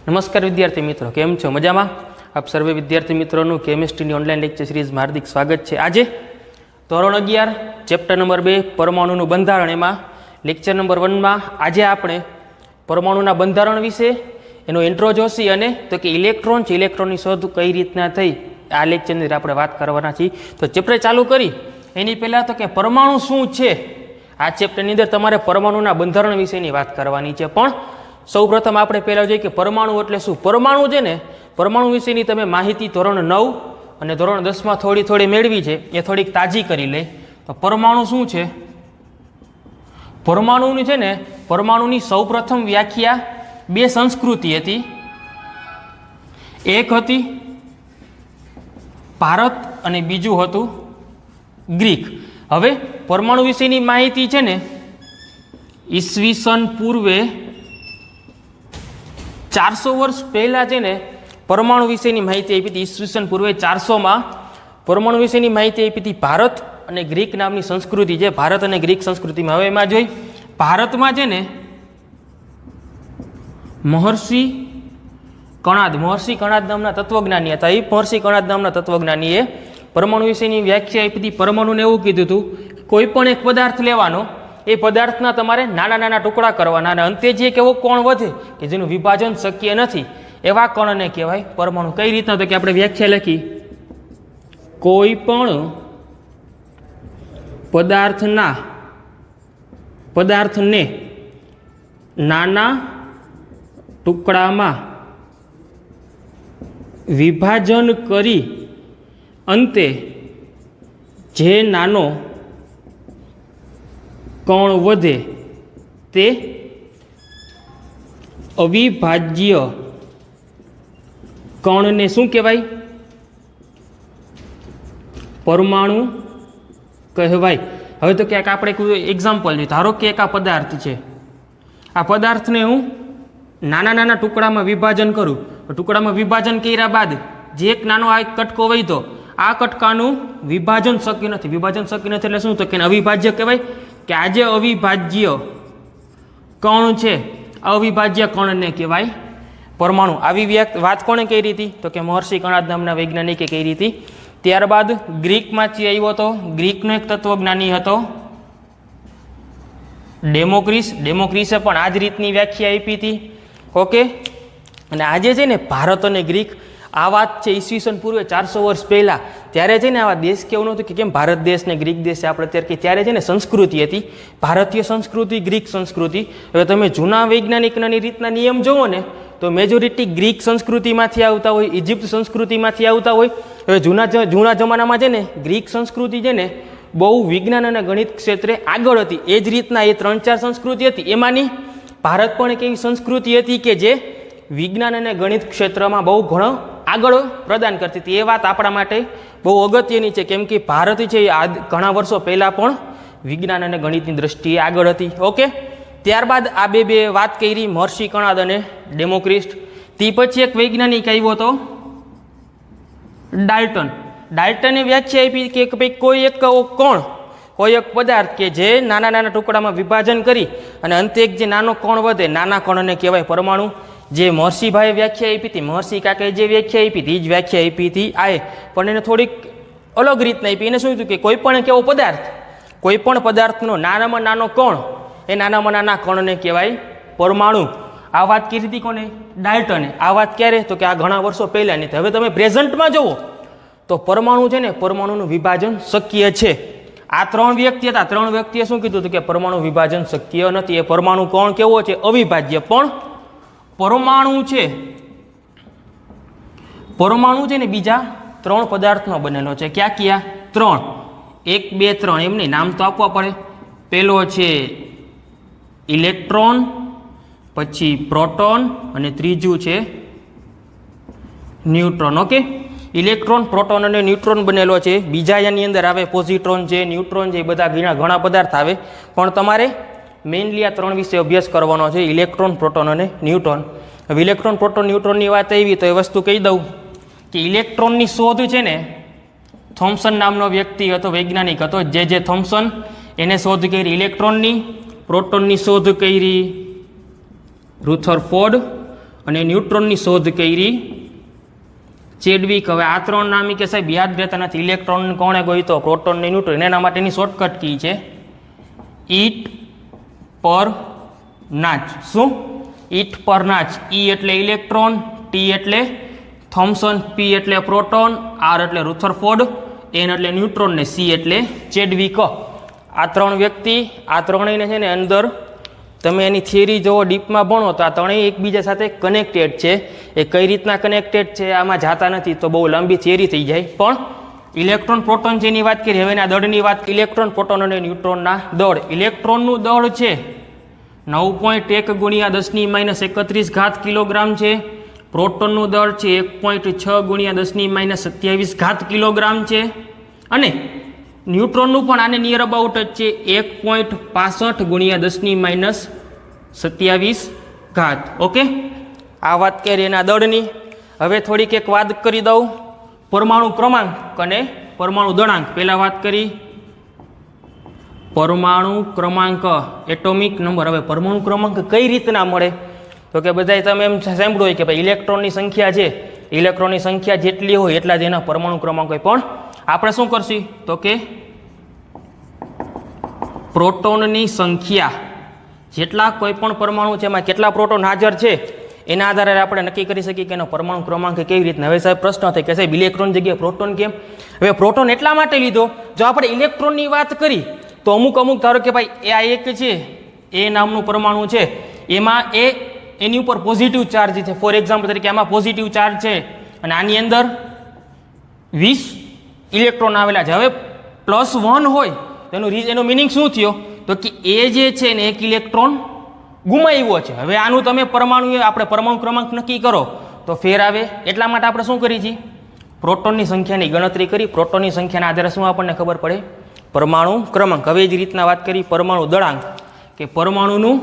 નમસ્કાર વિદ્યાર્થી મિત્રો, કેમ છો? મજામાં? આપ સર્વે વિદ્યાર્થી મિત્રોનું કેમિસ્ટ્રીની ઓનલાઈન લેક્ચર સિરીઝમાં હાર્દિક સ્વાગત છે. આજે ધોરણ 11 ચેપ્ટર નંબર 2 પરમાણુનું બંધારણ, એમાં લેક્ચર નંબર 1માં આજે આપણે પરમાણુના બંધારણ વિશે એનો ઇન્ટ્રો જોશી અને તો કે ઇલેક્ટ્રોન છે, ઇલેક્ટ્રોનની શોધ કઈ રીતના થઈ આ લેક્ચરની અંદર આપણે વાત કરવાના છીએ. તો ચેપ્ટર ચાલુ કરી એની પહેલાં તો કે પરમાણુ શું છે, આ ચેપ્ટરની અંદર તમારે પરમાણુના બંધારણ વિશેની વાત કરવાની છે. પણ સૌ પ્રથમ આપણે પહેલાં જોઈએ કે પરમાણુ એટલે શું. પરમાણુ છે ને, પરમાણુ વિશેની તમે માહિતી ધોરણ 9 અને ધોરણ 10માં થોડી મેળવી છે, એ થોડીક તાજી કરી લે. તો પરમાણુ શું છે? પરમાણુની છે ને, પરમાણુની સૌ પ્રથમ વ્યાખ્યા બે સંસ્કૃતિ હતી. એક હતી ભારત અને બીજું હતું ગ્રીક. હવે પરમાણુ વિશેની માહિતી છે ને, ઈસવીસન પૂર્વે 400 વર્ષ પહેલાં છે ને પરમાણુ વિશેની માહિતી આપી હતી. ઈસવીસન પૂર્વે 400માં પરમાણુ વિશેની માહિતી આપી હતી ભારત અને ગ્રીક નામની સંસ્કૃતિ છે, ભારત અને ગ્રીક સંસ્કૃતિમાં. હવે એમાં જોઈ ભારતમાં છે ને મહર્ષિ કણાદ નામના તત્વજ્ઞાની હતા. એ મહર્ષિ કણાદ નામના તત્વજ્ઞાનીએ પરમાણુ વિશેની વ્યાખ્યા આપી હતી. પરમાણુને એવું કીધું હતું કોઈ પણ એક પદાર્થ લેવાનો, એ પદાર્થના તમારે નાના નાના ટુકડા કરવાના અને અંતે જે એક એવો કણ વધે કે જેનું વિભાજન શક્ય નથી, એવા કણને કહેવાય પરમાણુ. કઈ રીતના? તો કે આપણે વ્યાખ્યા લખી, કોઈ પણ પદાર્થને નાના ટુકડામાં વિભાજન કરી અંતે જે નાનો કણ વધે તે અવિભાજ્ય કણને શું કહેવાય? પરમાણુ કહેવાય. હવે તો ક્યાંક આપણે કોઈ એક્ઝામ્પલ જોઈએ. ધારો કે એક આ પદાર્થ છે, આ પદાર્થને હું નાના નાના ટુકડામાં વિભાજન કરું. ટુકડામાં વિભાજન કર્યા બાદ જે એક નાનો આ કટકો વધ્યો, આ કટકાનું વિભાજન શક્ય નથી. વિભાજન શક્ય નથી એટલે શું? તો કે અવિભાજ્ય કહેવાય. કે આ જે અવિભાજ્ય કણ છે, અવિભાજ્ય કણને કહેવાય પરમાણુ. આવી વાત કોણે કરી હતી? તો કે મહર્ષિ કણાદ નામના વૈજ્ઞાનિકે કરી હતી. ત્યારબાદ ગ્રીકમાંથી આવ્યો હતો, ગ્રીકનો એક તત્વજ્ઞાની હતો ડેમોક્રિસ. ડેમોક્રિસે પણ આ જ રીતની વ્યાખ્યા આપી હતી. ઓકે. અને આજે છે ને ભારત અને ગ્રીક, આ વાત છે ઈસવીસન પૂર્વે 400 વર્ષ પહેલાં. ત્યારે છે ને આવા દેશ કેવું નહોતું કે કેમ ભારત દેશ ને ગ્રીક દેશ છે આપણે અત્યારે, કે ત્યારે છે ને સંસ્કૃતિ હતી ભારતીય સંસ્કૃતિ, ગ્રીક સંસ્કૃતિ. હવે તમે જૂના વૈજ્ઞાનિકની રીતના નિયમ જોવો ને તો મેજોરિટી ગ્રીક સંસ્કૃતિમાંથી આવતા હોય, ઇજિપ્ત સંસ્કૃતિમાંથી આવતા હોય. હવે જૂના જમાનામાં છે ને ગ્રીક સંસ્કૃતિ છે ને બહુ વિજ્ઞાન અને ગણિત ક્ષેત્રે આગળ હતી. એ જ રીતના એ 3-4 સંસ્કૃતિ હતી, એમાંની ભારત પણ એક એવી સંસ્કૃતિ હતી કે જે વિજ્ઞાન અને ગણિત ક્ષેત્રમાં બહુ ઘણો આગળ પ્રદાન કરતી હતી. એ વાત આપણા માટે બહુ અગત્યની છે, કેમ કે ભારત છે એ ઘણા વર્ષો પહેલાં પણ વિજ્ઞાન અને ગણિતની દ્રષ્ટિએ આગળ હતી. ઓકે. ત્યારબાદ આ બે વાત કરી, મહર્ષિ કણાદ અને ડેમોક્રિસ. તે પછી એક વૈજ્ઞાનિક આવ્યો હતો ડાલ્ટન. ડાલ્ટને વ્યાખ્યા આપી કે ભાઈ કોઈ એક કણ, કોઈ એક પદાર્થ કે જે નાના નાના ટુકડામાં વિભાજન કરી અને અંતે એક જે નાનો કણ વધે, નાના કણને કહેવાય પરમાણુ. જે મહર્ષિભાઈએ વ્યાખ્યા આપી હતી, મહર્ષિ કાકાએ જે વ્યાખ્યા આપી હતી એ જ વ્યાખ્યા આપી હતી આએ, પણ એને થોડીક અલગ રીતના આપી. એને શું થયું કે કોઈ પણ કેવો પદાર્થ, કોઈ પણ પદાર્થનો નાનામાં નાનો કણ, એ નાનામાં નાના કણને કહેવાય પરમાણુ. આ વાત કરી હતી કોને? ડાલ્ટને. આ વાત ક્યારે? તો કે આ ઘણા વર્ષો પહેલાંની. હવે તમે પ્રેઝન્ટમાં જુઓ તો પરમાણુ છે ને, પરમાણુનું વિભાજન શક્ય છે. આ 3 વ્યક્તિ હતા, 3 વ્યક્તિએ શું કીધું હતું કે પરમાણુ વિભાજન શક્ય નથી. એ પરમાણુ કોણ કેવો છે? અવિભાજ્ય. પણ પરમાણુ છે ને બીજા 3 પદાર્થનો બનેલો છે. ક્યાં? 3. 1, 2, 3 એમને નામ તો આપવા પડે. પેલો છે ઇલેક્ટ્રોન, પછી પ્રોટોન અને ત્રીજું છે ન્યુટ્રોન. ઓકે. ઇલેક્ટ્રોન, પ્રોટોન અને ન્યુટ્રોન બનેલો છે. બીજા એની અંદર આવે પોઝિટ્રોન છે, ન્યુટ્રોન છે, એ બધા ઘણા પદાર્થ આવે. પણ તમારે મેઇનલી આ 3 વિશે અભ્યાસ કરવાનો છે, ઇલેક્ટ્રોન, પ્રોટોન અને ન્યુટ્રોન. હવે ઇલેક્ટ્રોન, પ્રોટોન, ન્યુટ્રોનની વાત આવી તો એ વસ્તુ કહી દઉં કે ઇલેક્ટ્રોનની શોધ છે ને થોમ્સન નામનો વ્યક્તિ હતો, વૈજ્ઞાનિક હતો, જે થોમ્સન. એને શોધ કરી ઇલેક્ટ્રોનની. પ્રોટોનની શોધ કરી રુથરફોર્ડ અને ન્યુટ્રોનની શોધ કરી ચેડવિક. હવે આ 3 નામ કે સાહેબ યાદ રહેતા નથી. ઇલેક્ટ્રોન કોણે ગોઈતો? પ્રોટોન ને ન્યુટ્રોન. એના માટેની શોર્ટકટ કી છે ઈટ પર નાચ. શું? ઈટ પર નાચ. ઈ એટલે ઇલેક્ટ્રોન, ટી એટલે થોમ્સન, પી એટલે પ્રોટોન, આર એટલે રુથરફોર્ડ, એન એટલે ન્યુટ્રોન ને સી એટલે ચેડવિક. આ 3 વ્યક્તિ, આ ત્રણેયને છે ને અંદર તમે એની થિયરી જોવો, ડીપમાં ભણો તો આ ત્રણેય એકબીજા સાથે કનેક્ટેડ છે. એ કઈ રીતના કનેક્ટેડ છે આમાં જાતા નથી તો બહુ લાંબી થિયરી થઈ જાય. પણ ઇલેક્ટ્રોન પ્રોટોન જેની વાત કરી, હવે એના દળની વાત. ઇલેક્ટ્રોન પ્રોટોન અને ન્યુટ્રોનના દળ. ઇલેક્ટ્રોનનું દળ છે 9.1 ગુણ્યા 10⁻31 ઘાત કિલોગ્રામ છે. પ્રોટોનનું દળ છે 1.6 ગુણ્યા 10⁻27 ઘાત કિલોગ્રામ છે. અને ન્યુટ્રોનનું પણ આને નિયર અબાઉટ જ છે 1.65 ગુણ્યા 10⁻27 ઘાત. ઓકે, આ વાત કરી એના દળની. હવે થોડીક એક વાત કરી દઉં પરમાણુ ક્રમાંક અને પરમાણુ દળાંક. પહેલાં વાત કરી પરમાણુ ક્રમાંક, એટોમિક નંબર. હવે પરમાણુ ક્રમાંક કઈ રીતના મળે? તો કે બધાય તમે એમ સાંભળ્યું હોય કે ભાઈ ઇલેક્ટ્રોનની સંખ્યા છે, ઇલેક્ટ્રોનની સંખ્યા જેટલી હોય એટલા જ એના પરમાણુ ક્રમાંક હોય. પણ આપણે શું કરશું તો કે પ્રોટોનની સંખ્યા, જેટલા કોઈ પણ પરમાણુ છે એમાં કેટલા પ્રોટોન હાજર છે એના આધારે આપણે નક્કી કરી શકીએ કે એનો પરમાણુ ક્રમાંક કેવી રીતના. હવે સાહેબ પ્રશ્ન થાય કે સાહેબ ઇલેક્ટ્રોન જગ્યાએ પ્રોટોન કેમ? હવે પ્રોટોન એટલા માટે લીધો, જો આપણે ઇલેક્ટ્રોનની વાત કરી તો અમુક ધારો કે ભાઈ એ આ એક છે, એ નામનું પરમાણુ છે, એમાં એની ઉપર પોઝિટિવ ચાર્જ છે. ફોર એક્ઝામ્પલ તરીકે આમાં પોઝિટિવ ચાર્જ છે અને આની અંદર 20 ઇલેક્ટ્રોન આવેલા છે. હવે +1 હોય એનો મિનિંગ શું થયો તો કે એ જે છે ને એક ઇલેક્ટ્રોન ગુમાવ્યો છે. હવે આનું તમે આપણે પરમાણુ ક્રમાંક નક્કી કરો તો ફેર આવે. એટલા માટે આપણે શું કરી છીએ? પ્રોટોનની સંખ્યાની ગણતરી કરી. પ્રોટોનની સંખ્યાના આધારે શું આપણને ખબર પડે? પરમાણુ ક્રમાંક. હવે જ રીતના વાત કરી પરમાણુ દળાંક, કે પરમાણુનું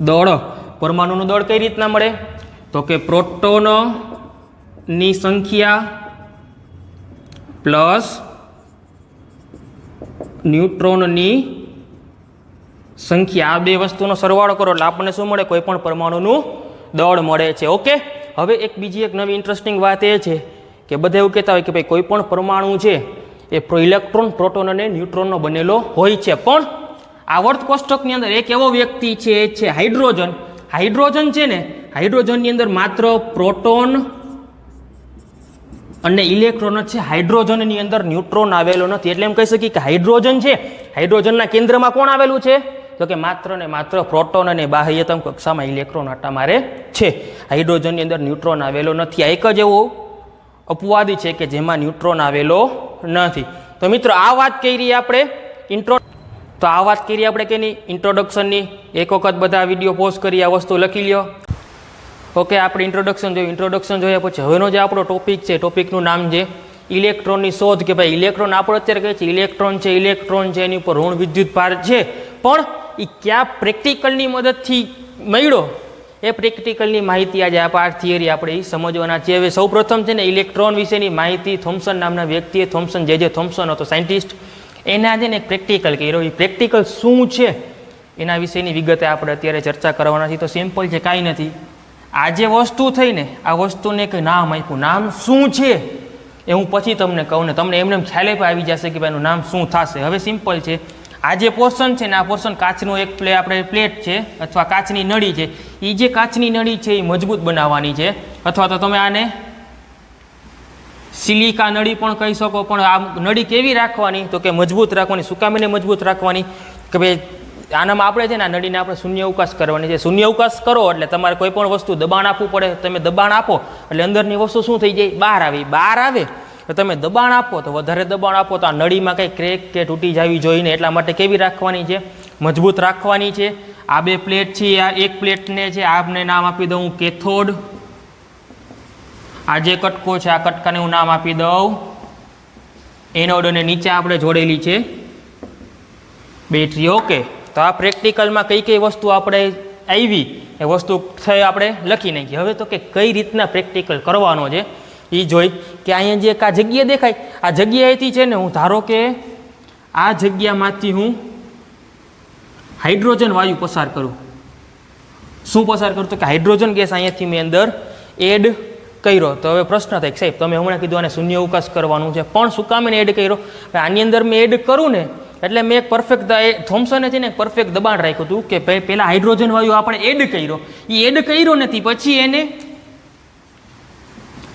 દળ. પરમાણુનું દળ કઈ રીતના મળે તો કે પ્રોટોનની સંખ્યા પ્લસ ન્યુટ્રોનની સંખ્યા, આ બે વસ્તુનો સરવાળો કરો એટલે આપણને શું મળે? કોઈ પણ પરમાણુનું દળ મળે છે. ઓકે, હવે એક બીજી એક નવી ઇન્ટરેસ્ટિંગ વાત એ છે કે બધા એવું કહેતા હોય કે ભાઈ કોઈ પણ પરમાણુ છે એ ઇલેક્ટ્રોન, પ્રોટોન અને ન્યુટ્રોનનો બનેલો હોય છે. પણ આવર્ત કોષ્ટકની અંદર એક એવો વ્યક્તિ છે, એ છે હાઇડ્રોજન. હાઇડ્રોજન છે ને, હાઇડ્રોજનની અંદર માત્ર પ્રોટોન અને ઇલેક્ટ્રોન જ છે. હાઇડ્રોજનની અંદર ન્યુટ્રોન આવેલો નથી. એટલે એમ કહી શકીએ કે હાઇડ્રોજન છે, હાઇડ્રોજનના કેન્દ્રમાં કોણ આવેલું છે તો કે માત્ર ને માત્ર પ્રોટોન અને બાહ્યતમ કક્ષામાં ઇલેક્ટ્રોન આટા મારે છે. હાઇડ્રોજનની અંદર ન્યુટ્રોન આવેલો નથી. આ એક જ એવો અપવાદી છે કે જેમાં ન્યુટ્રોન આવેલો નથી. તો મિત્રો આ વાત કરી આપણે કે નહીં ઇન્ટ્રોડક્શનની. એક વખત બધા વિડીયો પોઝ કરી આ વસ્તુ લખી લ્યો. ઓકે, આપણે ઇન્ટ્રોડક્શન જોયું. ઇન્ટ્રોડક્શન જોયા પછી હવેનો જે આપણો ટોપિક છે, ટોપિકનું નામ છે ઇલેક્ટ્રોનની શોધ. કે ભાઈ ઇલેક્ટ્રોન આપણે અત્યારે કહીએ છીએ ઇલેક્ટ્રોન છે એની ઉપર ઋણ વિદ્યુત ભાર છે, પણ એ ક્યાં પ્રેક્ટિકલની મદદથી મળ્યો એ પ્રેક્ટિકલની માહિતી આજે આ થિયરી આપણે સમજવાના છીએ. હવે સૌ પ્રથમ છે ને ઇલેક્ટ્રોન વિશેની માહિતી થોમ્સન નામના વ્યક્તિએ, થોમ્સન જે થોમ્સન હતો સાયન્ટિસ્ટ, એના છે ને પ્રેક્ટિકલ કર્યો. એ પ્રેક્ટિકલ શું છે એના વિશેની વિગતે આપણે અત્યારે ચર્ચા કરવાના છીએ. તો સિમ્પલ છે, કાંઈ નથી. આ જે વસ્તુ થઈ ને, આ વસ્તુને એક નામ આપ્યું. નામ શું છે એ હું પછી તમને કહું ને તમને એમને ખ્યાલ આવી જશે કે ભાઈ એનું નામ શું થશે. હવે સિમ્પલ છે, આ જે પોર્શન છે ને, આ પોર્શન કાચનું એક પ્લેટ છે અથવા કાચની નળી છે. એ જે કાચની નળી છે એ મજબૂત બનાવવાની છે, અથવા તો તમે આને સિલિકા નળી પણ કહી શકો. પણ આ નળી કેવી રાખવાની તો કે મજબૂત રાખવાની. સુકામીને મજબૂત રાખવાની કે ભાઈ આનામાં આપણે છે ને આ નળીને આપણે શૂન્ય અવકાશ કરવાની છે. શૂન્ય અવકાશ કરો એટલે તમારે કોઈ પણ વસ્તુ દબાણ આપવું પડે. તમે દબાણ આપો એટલે અંદરની વસ્તુ શું થઈ જાય? બહાર આવે તો તમે દબાણ આપો તો વધારે દબાણ આપો તો આ નળીમાં કંઈ ક્રેક કે તૂટી જવી જોઈએ ને. એટલા માટે કેવી રાખવાની છે? મજબૂત રાખવાની છે. આ બે પ્લેટ છે, આ એક પ્લેટને છે આપને નામ આપી દઉં કેથોડ. આ જે કટકો છે આ કટકાને હું નામ આપી દઉં એનોડ, અને નીચે આપણે જોડેલી છે બેટરી. ઓકે, તો આ પ્રેક્ટિકલમાં કઈ વસ્તુ આપણે આવી એ વસ્તુ થઈ આપણે લખી નાખી. હવે તો કે કઈ રીતના પ્રેક્ટિકલ કરવાનો છે એ જોઈ કે અહીંયા જે આ જગ્યા દેખાય, આ જગ્યાએથી છે ને હું ધારો કે આ જગ્યામાંથી હું હાઇડ્રોજન વાયુ પસાર કરું. શું પસાર કર્યું? તો કે હાઇડ્રોજન ગેસ અહીંયાથી મેં અંદર એડ કર્યો. તો હવે પ્રશ્ન થાય કે સાહેબ તમે હમણાં કીધું આને શૂન્ય અવકાશ કરવાનું છે, પણ શું કામ એને એડ કર્યો? આની અંદર મેં એડ કરું ને એટલે મેં એક પરફેક્ટ થોમ્સને છે ને એક પરફેક્ટ દબાણ રાખ્યું હતું કે પહેલાં હાઇડ્રોજન વાયુ આપણે એડ કર્યો, એ એડ કર્યો નથી, પછી એને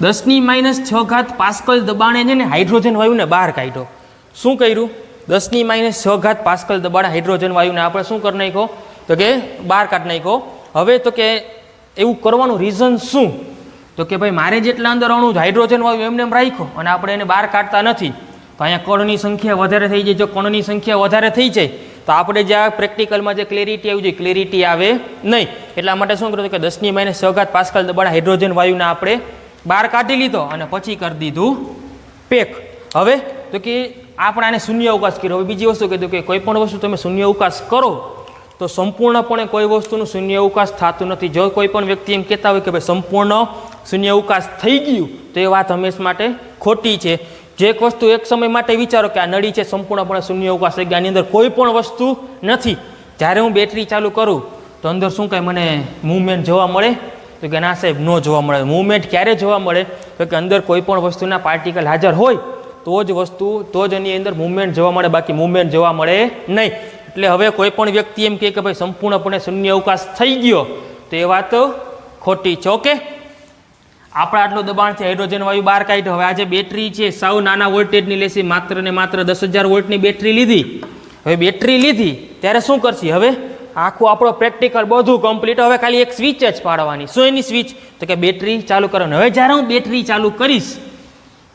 10⁻6 પાસ્કલ દબાણે છે ને હાઇડ્રોજન વાયુને બહાર કાઢ્યો. શું કર્યું? 10⁻6 પાસ્કલ દબાણે હાઇડ્રોજન વાયુને આપણે શું કરી નાખ્યો? તો કે બહાર કાઢી નાખ્યો. હવે તો કે એવું કરવાનું રીઝન શું? તો કે ભાઈ મારે જેટલા અંદર અણુ હાઇડ્રોજન વાયુ એમને એમ રાખ્યો અને આપણે એને બહાર કાઢતા નથી, તો અહીંયા કણની સંખ્યા વધારે થઈ જાય. જો કણની સંખ્યા વધારે થઈ જાય તો આપણે જે આ પ્રેક્ટિકલમાં જે ક્લેરિટી આવી જાય ક્લેરિટી આવે નહીં. એટલા માટે શું કર્યું કે 10⁻6 પાસ્કલ દબાણે હાઇડ્રોજન વાયુને આપણે બહાર કાઢી લીધો અને પછી કરી દીધું પેક. હવે તો કે આપણે આને શૂન્ય અવકાશ કર્યો. હવે બીજી વસ્તુ કીધું કે કોઈ પણ વસ્તુ તમે શૂન્ય અવકાશ કરો તો સંપૂર્ણપણે કોઈ વસ્તુનું શૂન્ય અવકાશ થતું નથી. જો કોઈ પણ વ્યક્તિ એમ કહેતા હોય કે ભાઈ સંપૂર્ણ શૂન્ય અવકાશ થઈ ગયું તો એ વાત હંમેશા માટે ખોટી છે. જે એક વસ્તુ એક સમય માટે વિચારો કે આ નળી છે સંપૂર્ણપણે શૂન્ય અવકાશ થઈ ગયા, આની અંદર કોઈ પણ વસ્તુ નથી. જ્યારે હું બેટરી ચાલુ કરું તો અંદર શું કાંઈ મને મૂવમેન્ટ જોવા મળે? તો કે ના સાહેબ ન જોવા મળે. મૂવમેન્ટ ક્યારે જોવા મળે? તો કે અંદર કોઈ પણ વસ્તુના પાર્ટિકલ હાજર હોય તો જ એની અંદર મૂવમેન્ટ જોવા મળે, બાકી મૂવમેન્ટ જોવા મળે નહીં. એટલે હવે કોઈ પણ વ્યક્તિ એમ કહે કે ભાઈ સંપૂર્ણપણે શૂન્ય અવકાશ થઈ ગયો તો એ વાત ખોટી છે. ઓકે, આપણે આટલું દબાણથી હાઇડ્રોજન વાયુ બહાર કાઢ્યો. હવે આ જે બેટરી છે સાવ નાના વોલ્ટેજની લેશે, માત્ર ને માત્ર 10,000 વોલ્ટની બેટરી લીધી. હવે બેટરી લીધી ત્યારે શું કરશે? હવે આખું આપણો પ્રેક્ટિકલ બધું કમ્પ્લીટ. હવે ખાલી એક સ્વિચ જ પાડવાની. શું એની સ્વિચ? તો કે બેટરી ચાલુ કરવાની. હવે જ્યારે હું બેટરી ચાલુ કરીશ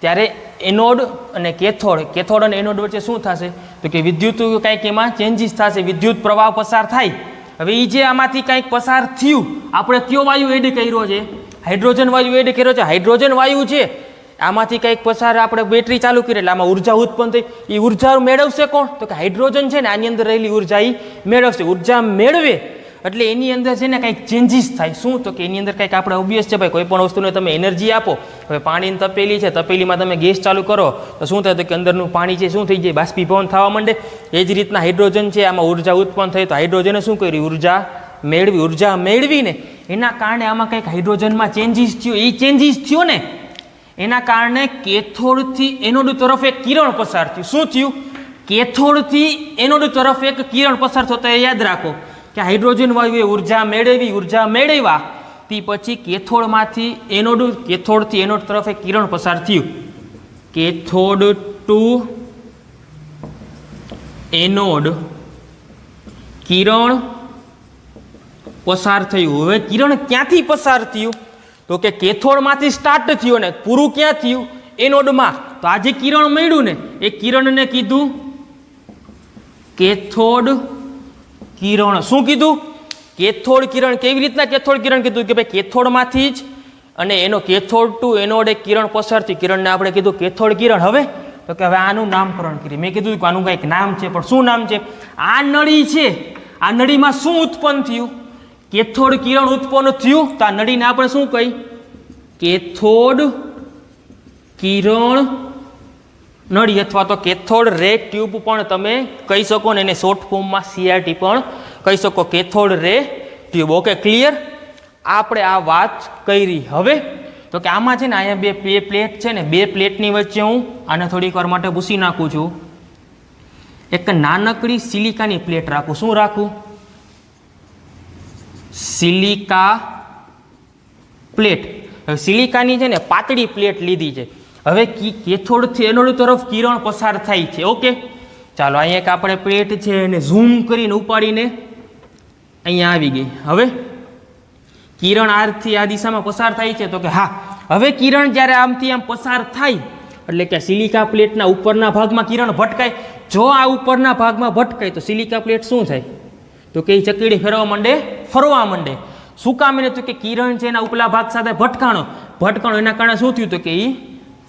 ત્યારે એનોડ અને કેથોડ અને એનોડ વચ્ચે શું થશે? તો કે વિદ્યુત કંઈક એમાં ચેન્જીસ થશે, વિદ્યુત પ્રવાહ પસાર થાય. હવે એ જે આમાંથી કંઈક પસાર થયું, આપણે કયો વાયુ એડ કર્યો છે? હાઇડ્રોજન વાયુ એડ કર્યો છે. હાઇડ્રોજન વાયુ છે આમાંથી કંઈક પસાર આપણે બેટરી ચાલુ કરી એટલે આમાં ઉર્જા ઉત્પન્ન થઈ. એ ઉર્જા મેળવશે કોણ? તો કે હાઇડ્રોજન છે ને આની અંદર રહેલી ઉર્જા એ મેળવશે. ઉર્જા મેળવે એટલે એની અંદર છે ને કંઈક ચેન્જીસ થાય. શું? તો કે એની અંદર કંઈક આપણે ઓબ્વિયસ છે ભાઈ, કોઈ પણ વસ્તુને તમે એનર્જી આપો. હવે પાણીની તપેલી છે, તપેલીમાં તમે ગેસ ચાલુ કરો તો શું થાય? તો કે અંદરનું પાણી છે શું થઈ જાય? બાષ્પીભવન થવા માંડે. એ જ રીતના હાઇડ્રોજન છે, આમાં ઉર્જા ઉત્પન્ન થઈ તો હાઇડ્રોજને શું કર્યું? ઉર્જા મેળવીને એના કારણે આમાં કંઈક હાઇડ્રોજનમાં ચેન્જીસ થયો. એ ચેન્જીસ થયો ને એના કારણે કેથોડથી એનોડ તરફ એક કિરણ પસાર થયું. શું થયું? કેથોડથી એનોડ તરફ એક કિરણ પસાર થતા યાદ રાખો કે હાઇડ્રોજન વાયુએ ઉર્જા મેળવ્યા તે પછી કેથોડથી એનોડ તરફ એક કિરણ પસાર થયું. કેથોડ ટુ એનોડ કિરણ પસાર થયું. હવે કિરણ ક્યાંથી પસાર થયું? તો કે કેથોડમાંથી સ્ટાર્ટ થયું ને પૂરું ક્યાં થયું? એનોડમાં. તો આ જે કિરણ મળ્યું ને એ કિરણને કીધું કેથોડ કિરણ. શું કીધું? કેથોડ કિરણ. કેવી રીતના કેથોડ કિરણ કીધું? કે ભાઈ કેથોડમાંથી જ અને એનો કેથોડ ટુ એનોડ એક કિરણ પસાર થયું. કિરણને આપણે કીધું કેથોડ કિરણ. હવે તો કે હવે આનું નામકરણ કરીએ. મેં કીધું કે આનું કંઈક નામ છે, પણ શું નામ છે? આ નળી છે, આ નળીમાં શું ઉત્પન્ન થયું? કેથોડ કિરણ ઉત્પન્ન થયું. તો આ નળીને આપણે શું કહી? કેથોડ કિરણ નળી અથવા તો કેથોડ રે ટ્યુબ પણ તમે કહી શકો ને એને શોર્ટ ફોર્મમાં CRT પણ કહી શકો, કેથોડ રે ટ્યુબ. Okay, clear? આપણે આ વાત કરી. હવે તો કે આમાં છે ને અહીંયા બે પ્લેટ છે ને, બે પ્લેટની વચ્ચે હું આને થોડીક વાર માટે ભૂસી નાખું છું. એક નાનકડી સિલિકાની પ્લેટ રાખું. શું રાખું? Silica plate. હવે સિલિકાની છે ને પાતળી પ્લેટ લીધી છે. હવે કેથોડથી એનોડ તરફ કિરણ પસાર થાય છે. ઓકે, ચાલો અહીંયા એક આપણે પ્લેટ છે એને ઝૂમ કરીને ઉપાડીને અહીંયા આવી ગઈ. હવે કિરણ આથી આ દિશામાં પસાર થાય છે. તો કે હા, હવે કિરણ જ્યારે આમથી આમ પસાર થાય એટલે કે સિલિકા પ્લેટના ઉપરના ભાગમાં કિરણ ભટકાય. જો આ ઉપરના ભાગમાં ભટકાય તો સિલિકા પ્લેટ શું થાય? તો કે એ ચકડી ફરવા માંડે. શું કામ? એને તો કે કિરણ છે એના ઉપલા ભાગ સાથે ભટકાણો એના કારણે શું થયું? તો કે એ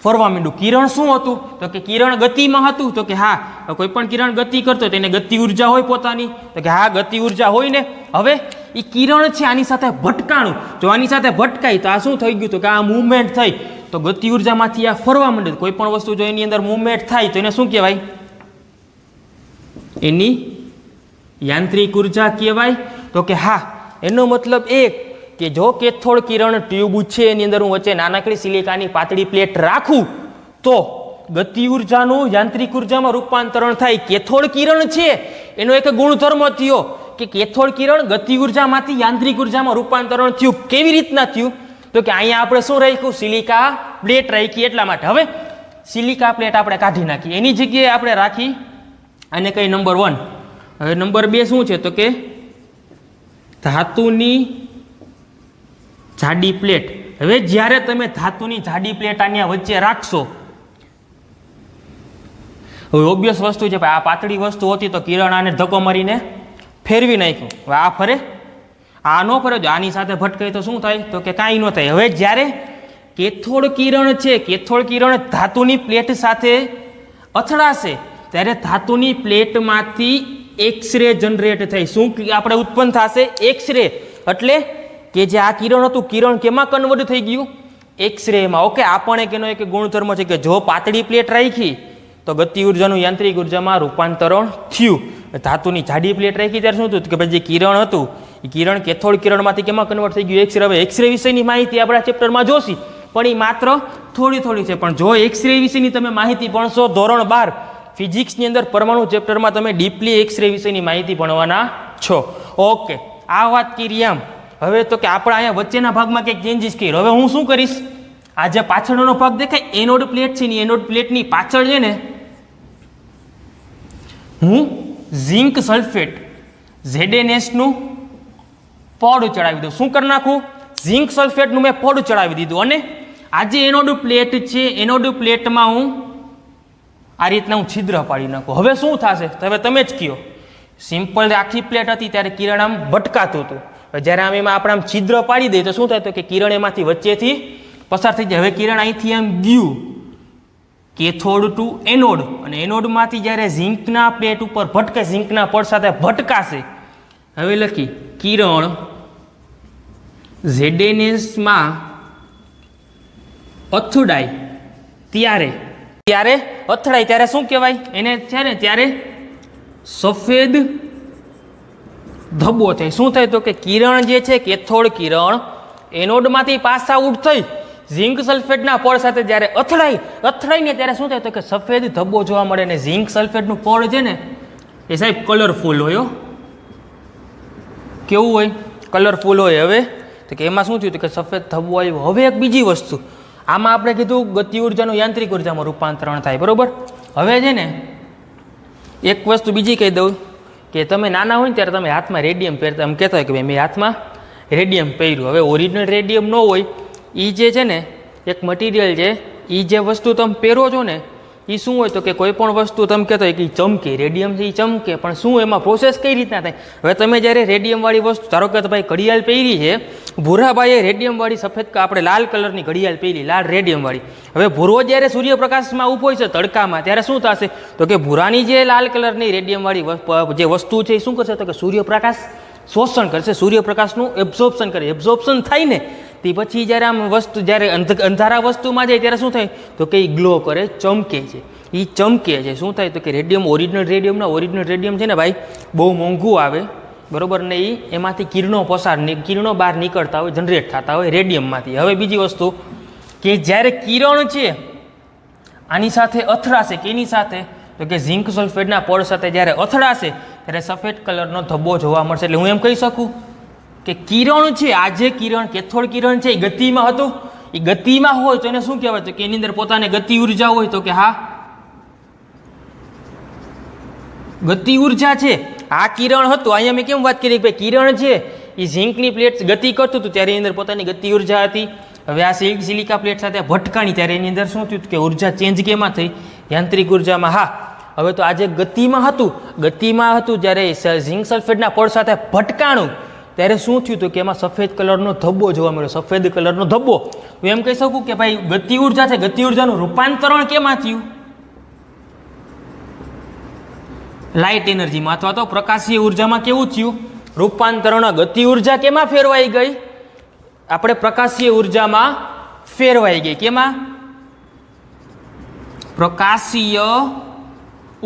ફરવા માંડ્યું. કિરણ શું હતું? તો કે કિરણ ગતિમાં હતું. તો કે હા, કોઈ પણ કિરણ ગતિ કરતો તો એને ગતિ ઉર્જા હોય પોતાની. તો કે હા, ગતિ ઉર્જા હોય ને. હવે એ કિરણ છે આની સાથે ભટકાણું. જો આની સાથે ભટકાય તો આ શું થઈ ગયું? તો કે આ મૂવમેન્ટ થઈ તો ગતિ ઉર્જામાંથી આ ફરવા માંડે. કોઈ પણ વસ્તુ જો એની અંદર મૂવમેન્ટ થાય તો એને શું કહેવાય? એની યાંત્રિક ઉર્જા કહેવાય. તો કે હા, એનો મતલબ એ કે જો કેથોડ કિરણ ટ્યુબ છે એની અંદર હું વચ્ચે નાનકડી સિલિકાની પાતળી પ્લેટ રાખું તો ગતિ ઉર્જાનું યાંત્રિક ઉર્જામાં રૂપાંતરણ થાય. કેથોડ કિરણ છે એનો એક ગુણધર્મ થયો કે કેથોડ કિરણ ગતિ ઉર્જામાંથી યાંત્રિક ઉર્જામાં રૂપાંતરણ થયું. કેવી રીતના થયું? તો કે અહીંયા આપણે શું રાખ્યું? સિલિકા પ્લેટ રાખી. એટલા માટે હવે સિલિકા પ્લેટ આપણે કાઢી નાખી, એની જગ્યાએ આપણે રાખી અને કઈ નંબર 1. હવે નંબર 2 શું છે? તો કે ધાતુની જાડી પ્લેટ. હવે જ્યારે તમે ધાતુની જાડી પ્લેટ આની વચ્ચે રાખશો, હવે ઓબ્વિયસ વસ્તુ છે, આ પાતળી વસ્તુ હતી તો કિરણ આને ધક્કો મારીને ફેરવી નાખ્યું. હવે આ ફરે? આ ન ફરે. આની સાથે ભટકાય તો શું થાય? તો કે કાંઈ ન થાય. હવે જ્યારે કેથોડ કિરણ છે, કેથોડ કિરણ ધાતુની પ્લેટ સાથે અથડાશે ત્યારે ધાતુની પ્લેટમાંથી એક્સરે જનરેટ થાય. શું આપણે ઉત્પન્ન થશે? એક્સરે. એટલે કે જે આ કિરણ હતું, કિરણ કેમાં કન્વર્ટ થઈ ગયું? એક્સરેમાં. ઓકે, આ પણ એક એનો એક ગુણધર્મ છે કે જો પાતળી પ્લેટ રાખી તો ગતિ ઉર્જાનું યાંત્રિક ઉર્જામાં રૂપાંતરણ થયું. ધાતુની જાડી પ્લેટ રાખી ત્યારે શું થયું કે ભાઈ જે કિરણ હતું એ કિરણ કેથોડ કિરણમાંથી કેમાં કન્વર્ટ થઈ ગયું? એક્સરે. હવે એક્સરે વિશેની માહિતી આપણા ચેપ્ટરમાં જોશી, પણ એ માત્ર થોડી છે. પણ જો એક્સરે વિશેની તમે માહિતી ભણશો ધોરણ 12 ફિઝિક્સની અંદર પરમાણુ ચેપ્ટરમાં તમે ડીપલી એક્સરે વિશેની માહિતી ભણવાના છો. ઓકે, આ વાત કરી આમ. હવે તો કે આપણે અહીંયા વચ્ચેના ભાગમાં કંઈક ચેન્જીસ કરી. હવે હું શું કરીશ? આ જે પાછળનો ભાગ દેખાય એનોડ પ્લેટ છે ને, એનોડ પ્લેટની પાછળ છે ને હું ઝિંક સલ્ફેટ ZnS નું પડ ચડાવી દઉં. શું કરી નાખું? ઝિંક સલ્ફેટનું મેં પડ ચડાવી દીધું. અને આ જે એનોડ પ્લેટ છે, એનોડ પ્લેટમાં હું આ રીતના હું છિદ્ર પાડી નાખું. હવે શું થશે? હવે તમે જ કહો. સિમ્પલ આખી પ્લેટ હતી ત્યારે કિરણ આમ ભટકાતું હતું. જ્યારે આમ એમાં આપણે આમ છિદ્ર પાડી દઈએ તો શું થાય? તો કે કિરણ એમાંથી વચ્ચેથી પસાર થઈ જાય. હવે કિરણ અહીંથી આમ ગયું કેથોડ ટુ એનોડ, અને એનોડમાંથી જ્યારે ઝિંકના પ્લેટ ઉપર ભટકે, ઝિંકના પડ સાથે ભટકાશે. હવે લખી કિરણ ZnS માં અથડાય ત્યારે અથડાય ત્યારે શું કહેવાય? એને છે ને ત્યારે સફેદ ધબ્બો થાય. શું થાય? તો કે કિરણ જે છે કેથોડ કિરણ એનોડમાંથી પાસ આઉટ થઈ ઝિંક સલ્ફેટના પડ સાથે જ્યારે અથડાઈને ત્યારે શું થાય? તો કે સફેદ ધબ્બો જોવા મળે. ને ઝિંક સલ્ફેટનું પડ છે ને એ સાહેબ કલરફુલ હોય. કેવું હોય? કલરફુલ હોય. હવે તો કે એમાં શું થયું? તો કે સફેદ ધબ્બો આવ્યો. હવે એક બીજી વસ્તુ આમાં આપણે કીધું ગતિ ઉર્જાનું યાંત્રિક ઉર્જામાં રૂપાંતરણ થાય, બરોબર? હવે છે ને એક વસ્તુ બીજી કહી દઉં કે તમે નાના હોય ને ત્યારે તમે હાથમાં રેડિયમ પહેરતા, એમ કહેતા હોય કે ભાઈ મેં હાથમાં રેડિયમ પહેર્યું. હવે ઓરિજિનલ રેડિયમ ન હોય, એ જે છે ને એક મટીરિયલ છે, એ જે વસ્તુ તમે પહેરો છો ને એ શું હોય? તો કે કોઈ પણ વસ્તુ તમે કહેતો હોય કે ચમકે, રેડિયમ છે એ ચમકે, પણ શું એમાં પ્રોસેસ કઈ રીતના થાય? હવે તમે જ્યારે રેડિયમવાળી વસ્તુ, ધારો કે ભાઈ ઘડિયાળ પહેરી છે, ભૂરાભાઈએ રેડિયમવાળી સફેદ આપણે લાલ કલરની ઘડિયાળ પહેરી, લાલ રેડિયમવાળી. હવે ભૂરો જ્યારે સૂર્યપ્રકાશમાં ઊભો હોય છે તડકામાં, ત્યારે શું થશે? તો કે ભૂરાની જે લાલ કલરની રેડિયમવાળી જે વસ્તુ છે એ શું કરશે? તો કે સૂર્યપ્રકાશ શોષણ કરશે, સૂર્યપ્રકાશનું એબ્ઝોર્પ્શન કરે. એબ્ઝોર્પ્શન થાય ને તે પછી જ્યારે આમ વસ્તુ જ્યારે અંધારા વસ્તુમાં જાય ત્યારે શું થાય? તો કે એ ગ્લો કરે, ચમકે છે, એ ચમકે છે. શું થાય? તો કે રેડિયમ, ઓરિજિનલ રેડિયમ છે ને ભાઈ બહુ મોંઘું આવે, બરોબર? ને એ એમાંથી કિરણો બહાર નીકળતા હોય, જનરેટ થતા હોય રેડિયમમાંથી. હવે બીજી વસ્તુ કે જ્યારે કિરણ છે આની સાથે અથડાશે, કે એની સાથે? તો કે ઝિંક સલ્ફેટના પડ સાથે જ્યારે અથડાશે ત્યારે સફેદ કલરનો ધબ્બો જોવા મળશે. એટલે હું એમ કહી શકું કે કિરણ છે, આ જે કિરણ કેથોડ કિરણ છે એ ગતિમાં હતું. એ ગતિમાં હોય તો એને શું કહેવાય? તો કે એની અંદર પોતાને ગતિ ઉર્જા હોય. તો કે હા, ગતિ ઉર્જા છે. આ કિરણ હતું, અહીંયા મેં કેમ વાત કરી કે ભાઈ કિરણ છે એ ઝિંકની પ્લેટ ગતિ કરતું હતું ત્યારે એની અંદર પોતાની ગતિ ઉર્જા હતી. હવે આ સિલિકા પ્લેટ સાથે ભટકાણી ત્યારે એની અંદર શું થયું? કે ઉર્જા ચેન્જ કેમાં થઈ? યાંત્રિક ઉર્જામાં. હા, હવે તો આજે ગતિમાં હતું જ્યારે ઝિંક સલ્ફેટના પડ સાથે ભટકાણું ત્યારે શું થયું? તો કે એમાં સફેદ કલરનો ધબ્બો જોવા મળ્યો, સફેદ કલરનો ધબ્બો. હું એમ કહી શકું કે ભાઈ ગતિ ઉર્જા છે, ગતિ ઉર્જાનું રૂપાંતરણ કેમાં થયું? લાઇટ એનર્જીમાં અથવા તો પ્રકાશીય ઉર્જામાં. કેવું થયું રૂપાંતરણ? ગતિ ઉર્જા કેમાં ફેરવાઈ ગઈ? આપણે પ્રકાશીય ઉર્જામાં ફેરવાઈ ગઈ. કેમાં? પ્રકાશીય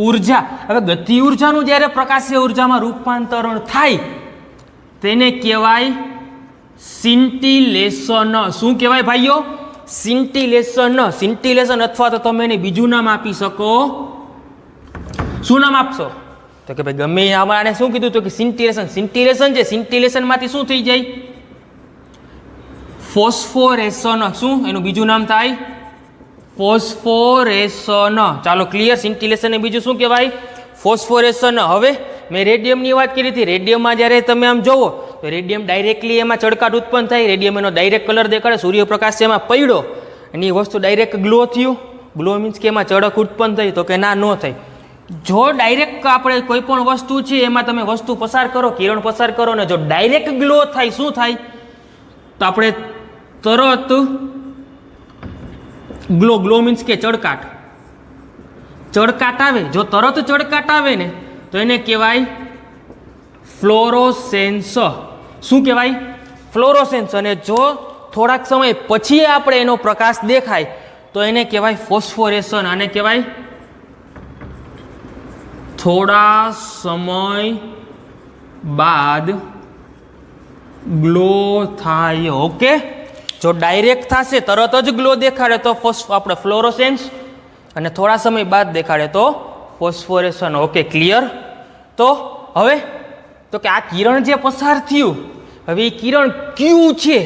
ઉર્જા. હવે ગતિ ઉર્જાનું જ્યારે પ્રકાશીય ઉર્જામાં રૂપાંતરણ થાય તેને કહેવાય સિન્ટિલેશન. શું કહેવાય ભાઈઓ? સિન્ટિલેશન. સિન્ટિલેશન અથવા તો તમે એને બીજું નામ આપી શકો. શું નામ આપશો? તો કે ભાઈ ગમે આને શું કીધું તો કે સિન્ટિલેશન. સિન્ટિલેશન છે, સિન્ટિલેશનમાંથી શું થઈ જાય? ફોસ્ફોરેશન. શું એનું બીજું નામ થાય? ફોસ્ફોરેશન. ચાલો ક્લિયર. સિન્ટિલેશન ને બીજું શું કહેવાય? ફોસ્ફોરેશન. હવે મેં રેડિયમની વાત કરી હતી. રેડિયમમાં જ્યારે તમે આમ જોવો તો રેડિયમ ડાયરેક્ટલી એમાં ચળકાટ ઉત્પન્ન થાય. રેડિયમ એનો ડાયરેક્ટ કલર દેખાડે. સૂર્યપ્રકાશ એમાં પડ્યો અને એ વસ્તુ ડાયરેક્ટ ગ્લો થયું. ગ્લો મીન્સ કે એમાં ચળક ઉત્પન્ન થઈ? તો કે ના, ન થાય. જો ડાયરેક્ટ આપણે કોઈ પણ વસ્તુ છે એમાં તમે વસ્તુ પસાર કરો, કિરણ પસાર કરો ને જો ડાયરેક્ટ ગ્લો થાય, શું થાય? તો આપણે તરત ગ્લો મીન્સ કે ચળકાટ આવે. જો તરત ચળકાટ આવે ને તો એને કહેવાય ફ્લોરોસેન્સ. શું કહેવાય? ફ્લોરોસેન્સ. અને જો થોડાક સમય પછી આપણે એનો પ્રકાશ દેખાય તો એને કહેવાય ફોસ્ફોરેશન. આને કહેવાય થોડા સમય બાદ ગ્લો થાય. ઓકે, જો ડાયરેક્ટ થશે તરત જ ગ્લો દેખાડે તો આપણે ફ્લોરોસેન્સ, અને થોડા સમય બાદ દેખાડે તો ફોસ્ફોરેશન. Okay, clear. તો હવે તો કે આ કિરણ જે પસાર થયું, હવે એ કિરણ ક્યુ છે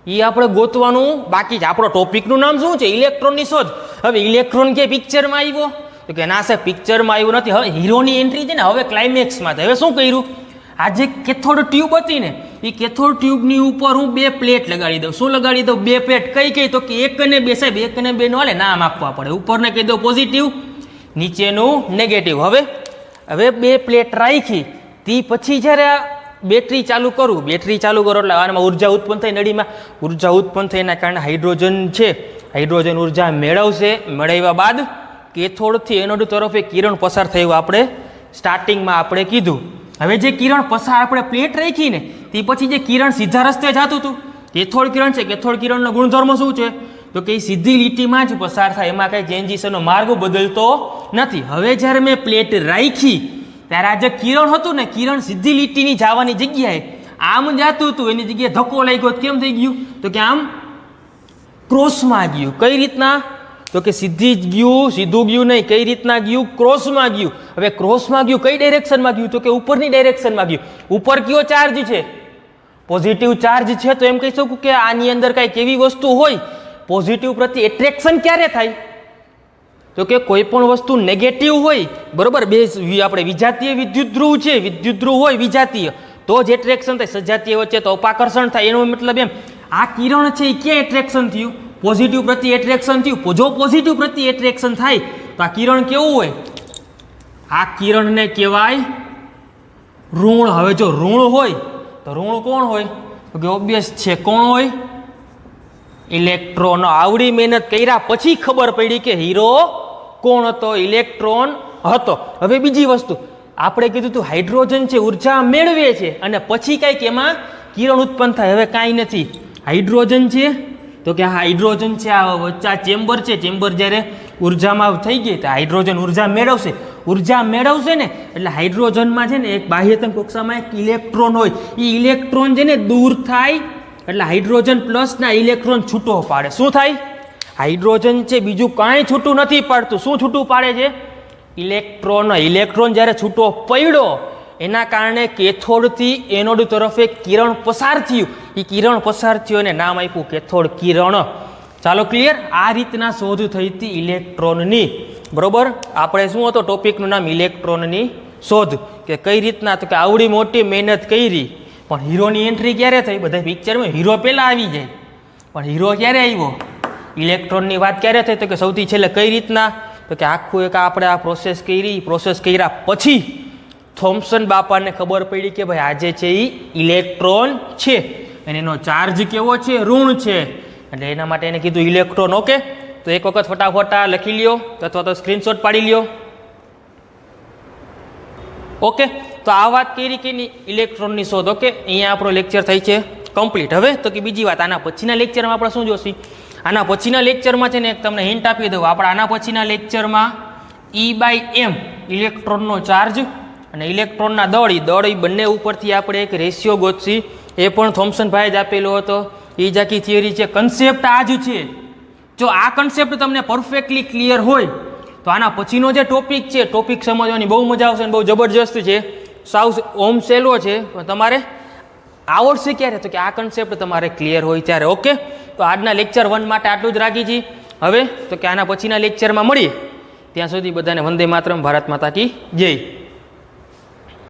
એ આપણે ગોતવાનું બાકી છે. આપણો ટોપિકનું નામ શું છે? ઇલેક્ટ્રોનની શોધ. હવે ઇલેક્ટ્રોન કે પિક્ચરમાં આવ્યો તો કે ના સાહેબ, પિક્ચરમાં આવ્યું નથી. હવે હીરોની એન્ટ્રી છે ને હવે ક્લાઇમેક્સમાં. હવે શું કર્યું? આ જે કેથોડ ટ્યુબ હતી ને એ કેથોડ ટ્યુબની ઉપર હું 2 પ્લેટ લગાડી દઉં. શું લગાડી દઉં? 2 પ્લેટ. કઈ? તો કે 1 અને 2. સાહેબ 1 અને 2 નો હાલે, નામ આપવા પડે. ઉપરને કહી દો પોઝિટિવ, નીચેનું નેગેટિવ. હવે 2 પ્લેટ રાખી તે પછી જ્યારે બેટરી ચાલુ કરું એટલે આમાં ઉર્જા ઉત્પન્ન થઈ. નળીમાં ઉર્જા ઉત્પન્ન થઈના કારણે હાઇડ્રોજન છે, હાઇડ્રોજન ઉર્જા મેળવશે. મેળવ્યા બાદ કેથોડથી એનોડ તરફ એક કિરણ પસાર થયું. આપણે સ્ટાર્ટિંગમાં આપણે કીધું. હવે જે કિરણ પસાર આપણે પ્લેટ રાખી ને તે પછી જે કિરણ સીધા રસ્તે જતું હતું, કેથોડ કિરણ છે. કેથોડ કિરણનો ગુણધર્મ શું છે? તો કે સીધી લીટીમાં જ પસાર થાય, એમાં કંઈ ચેન્જીસ, એનો માર્ગ બદલતો નથી. હવે જ્યારે મેં પ્લેટ રાખી ત્યારે આ જે કિરણ હતું ને, કિરણ સીધી લીટીની જવાની જગ્યાએ આમ જતું હતું, એની જગ્યાએ ધક્કો લાગ્યો. કેમ થઈ ગયું? તો કે આમ ક્રોસમાં ગયું. કઈ રીતના? તો કે સીધું ગયું નહીં. કઈ રીતના ગયું? ક્રોસમાં ગયું. હવે ક્રોસમાં ગયું કઈ ડાયરેક્શનમાં ગયું? તો કે ઉપરની ડાયરેક્શનમાં ગયું. ઉપર કયો ચાર્જ છે? પોઝિટિવ ચાર્જ છે. તો એમ કહી શકું કે આની અંદર કાંઈક એવી વસ્તુ હોય, પોઝિટિવ પ્રત્યે એટ્રેક્શન ક્યારે થાય? તો કે કોઈ પણ વસ્તુ નેગેટિવ હોય, બરોબર, બે આપણે વિજાતીય વિદ્યુત ધ્રુવ છે, વિદ્યુત ધ્રુવ હોય વિજાતીય, તો જ એટ્રેક્શન થાય. સજાતીય વચ્ચે તો અપાકર્ષણ થાય. એનો મતલબ એમ આ કિરણ છે એ ક્યાં એટ્રેક્શન થયું? પોઝિટિવ પ્રત્યે એટ્રેક્શન થયું. જો પોઝિટિવ પ્રત્યે એટ્રેક્શન થાય તો આ કિરણ કેવું હોય? આ કિરણને કહેવાય ઋણ. હવે જો ઋણ હોય તો ઋણ કોણ હોય? તો કે ઓબ્વિયસ છે, કોણ હોય? ઇલેક્ટ્રોન. આવડી મહેનત કર્યા પછી ખબર પડી કે હીરો કોણ હતો? ઇલેક્ટ્રોન હતો. હવે બીજી વસ્તુ આપણે કીધું હતું, હાઇડ્રોજન છે ઉર્જા મેળવે છે અને પછી કાંઈક એમાં કિરણ ઉત્પન્ન થાય. હવે કાંઈ નથી. હાઇડ્રોજન છે તો કે હાઇડ્રોજન છે, આ વચ્ચે આ ચેમ્બર છે, ચેમ્બર જ્યારે ઉર્જામાં થઈ ગઈ તો હાઇડ્રોજન ઉર્જા મેળવશે. ઉર્જા મેળવશે ને એટલે હાઇડ્રોજનમાં છે ને એક બાહ્યતમ કક્ષામાં એક ઇલેક્ટ્રોન હોય. એ ઇલેક્ટ્રોન છે ને દૂર થાય એટલે હાઇડ્રોજન પ્લસના ઇલેક્ટ્રોન છૂટો પાડે. શું થાય? હાઇડ્રોજન છે બીજું કાંઈ છૂટું નથી પાડતું. શું છૂટું પાડે છે? ઇલેક્ટ્રોન. ઇલેક્ટ્રોન જ્યારે છૂટો પડ્યો એના કારણે કેથોડથી એનોડ તરફ એક કિરણ પસાર થયું. એ કિરણ પસાર થયું અને નામ આપ્યું કેથોડ કિરણ. ચાલો ક્લિયર. આ રીતના શોધ થઈ હતી ઇલેક્ટ્રોનની. બરોબર, આપણે શું હતો ટોપિકનું નામ? ઇલેક્ટ્રોનની શોધ. કે કઈ રીતના? તો કે આવડી મોટી મહેનત કરી પણ હીરોની એન્ટ્રી ક્યારે થઈ? બધા પિક્ચરમાં હીરો પહેલાં આવી જાય પણ હીરો ક્યારે આવ્યો? ઇલેક્ટ્રોનની વાત ક્યારે થઈ? તો કે સૌથી છેલ્લે. કઈ રીતના? તો કે આખું એક આપણે આ પ્રોસેસ કર્યા પછી થોમ્સન બાપાને ખબર પડી કે ભાઈ આજે છે એ ઇલેક્ટ્રોન છે અને એનો ચાર્જ કેવો છે? ઋણ છે. એટલે એના માટે એને કીધું ઇલેક્ટ્રોન. ઓકે, તો એક વખત ફટાફટ લખી લ્યો અથવા તો સ્ક્રીનશોટ પાડી લ્યો. ઓકે, તો આ વાત કરી કે ઇલેક્ટ્રોનની શોધ. ઓકે, અહીંયા આપણો લેક્ચર થઈ છે કમ્પ્લીટ. હવે તો કે બીજી વાત, આના પછીના લેક્ચરમાં આપણે શું જોશું? આના પછીના લેક્ચરમાં છે ને એક તમને હિન્ટ આપી દઉં. આપણે આના પછીના લેક્ચરમાં E/m ઇલેક્ટ્રોનનો ચાર્જ અને ઇલેક્ટ્રોનના દળ એ બંને ઉપરથી આપણે એક રેશિયો ગોતશી, એ પણ થોમ્સનભાઈએ જ આપેલો હતો. એ જ આખી થિયરી છે. કન્સેપ્ટ આ જ છે. જો આ કન્સેપ્ટ તમને પરફેક્ટલી ક્લિયર હોય તો આના પછીનો જે ટોપિક છે, ટોપિક સમજવાની બહુ મજા આવશે અને બહુ જબરજસ્ત છે. સાવ ઓમ સહેલો છે, પણ તમારે આવડશે ક્યારે? તો કે આ કન્સેપ્ટ તમારે ક્લિયર હોય ત્યારે. ઓકે, તો આજના લેક્ચર 1 માટે આટલું જ રાખી છીએ. હવે તો કે આના પછીના લેક્ચરમાં મળીએ. ત્યાં સુધી બધાને વંદે માતરમ, ભારત માતા કી જય.